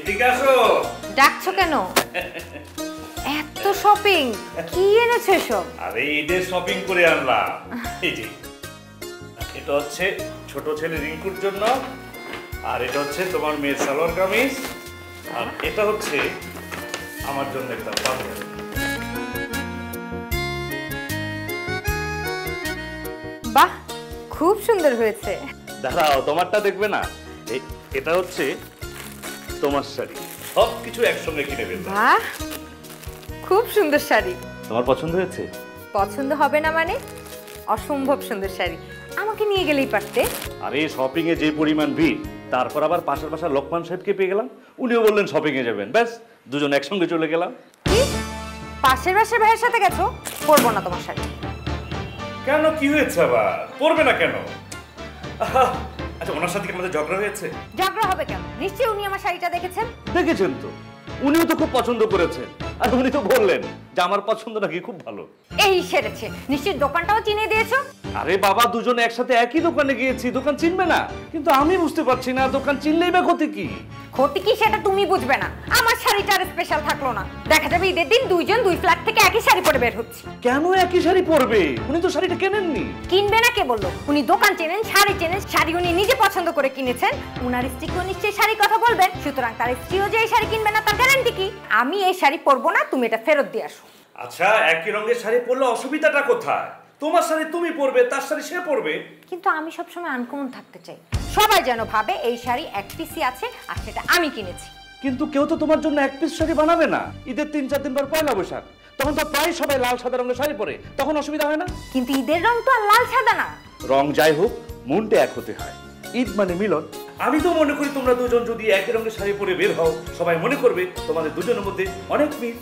এদিকে আসো। ডাকছো কেন? এত শপিং কি এনেছো এসব? আরে ঈদের শপিং করে আনলাম। এই যে এটা হচ্ছে ছোট ছেলে রিঙ্কুর জন্য, আর এটা হচ্ছে তোমার মেয়ের সালোয়ার কামিজ, আর এটা হচ্ছে আমার জন্য একটা পাঞ্জাবি। বাহ, খুব সুন্দর হয়েছে। দাঁড়াও, তোমারটা দেখবে না? এটা হচ্ছে তোমার শাড়ি। সব কিছু একসঙ্গে কিনে ফেললাম। বাহ, খুব সুন্দর শাড়ি। তোমার পছন্দ হয়েছে? পছন্দ হবে না মানে? অসম্ভব সুন্দর শাড়ি, আমাকে নিয়ে গেলেই পারতে। আরে শপিং এ যে পরিমাণ ভিড়, তারপর আবার পাশের বাসার লোকমান সাহেবকে পেয়ে গেলাম, উনিও বললেন শপিং এ যাবেন, ব্যাস দুজন একসঙ্গে চলে গেলাম। কি পাশের বাসার ভাইয়ের সাথে গেছো? পরবো না তোমার শাড়ি। কেন, কি হয়েছে আবার? পরবে না কেন? আচ্ছা, ওনার সাথে কি আমাদের ঝগড়া হয়েছে? ঝগড়া হবে কেন? নিশ্চয়ই উনি আমার শাড়িটা দেখেছেন। দেখেছেন তো, উনিও তো খুব পছন্দ করেছেন, আর উনি তো বললেন যে আমার পছন্দ নাকি খুব ভালো। এই সেরেছে, নিশ্চয়ই দোকানটাও চিনে দিয়েছো। আরে বাবা, দুজনে একসাথে একই দোকানে গিয়েছি, দোকান চিনবে না? কিন্তু আমি বুঝতে পারছি না, দোকান চিনলেই বা ক্ষতি কি? ক্ষতি কি সেটা তুমি বুঝবে না, আমার শাড়িটা আর স্পেশাল থাকলো না। দেখা যাবে ঈদের দিন দুইজন দুই ফ্ল্যাট থেকে একই শাড়ি পরে বের হচ্ছে। কেন একই শাড়ি পরবে? উনি তো শাড়িটা কেনেননি। কিনবে না কে বললো? উনি দোকান চেনেন, শাড়ি চেনেন, শাড়ি উনি নিজে পছন্দ করে কিনেছেন। উনার স্ত্রীকেও নিশ্চয়ই শাড়ি কথা বলবেন, সুতরাং তার স্ত্রীও যে এই শাড়ি কিনবে না তার গ্যারান্টি কি? আমি এই শাড়ি পরবো না, তুমি এটা ফেরত দিয়ে আসো। আচ্ছা, একই রঙের শাড়ি পরলে অসুবিধাটা কোথায়? তোমার শাড়ি তুমি পরবে, তার শাড়ি সে পরবে। কিন্তু আমি সবসময় আনকমন থাকতে চাই, সবাই যেন ভাবে এই শাড়ি এক পিসি আছে আর সেটা আমি কিনেছি। কিন্তু কেউ তো তোমার জন্য এক পিস শাড়ি বানাবে না। ঈদের 3-4 দিন পর পয়লা বৈশাখ, তখন তো প্রায় সবাই লাল সাদা রঙের শাড়ি পরে, তখন অসুবিধা হয় না? কিন্তু ঈদের রং তো আর লাল সাদা না। রং যাই হোক, মনটা এক হতে হয়। ঈদ মানে মিলন। আমি তো মনে করি তোমরা দুজন যদি একই রঙের শাড়ি পরে বের হও, সবাই মনে করবে তোমাদের দুজনের মধ্যে অনেক মিল।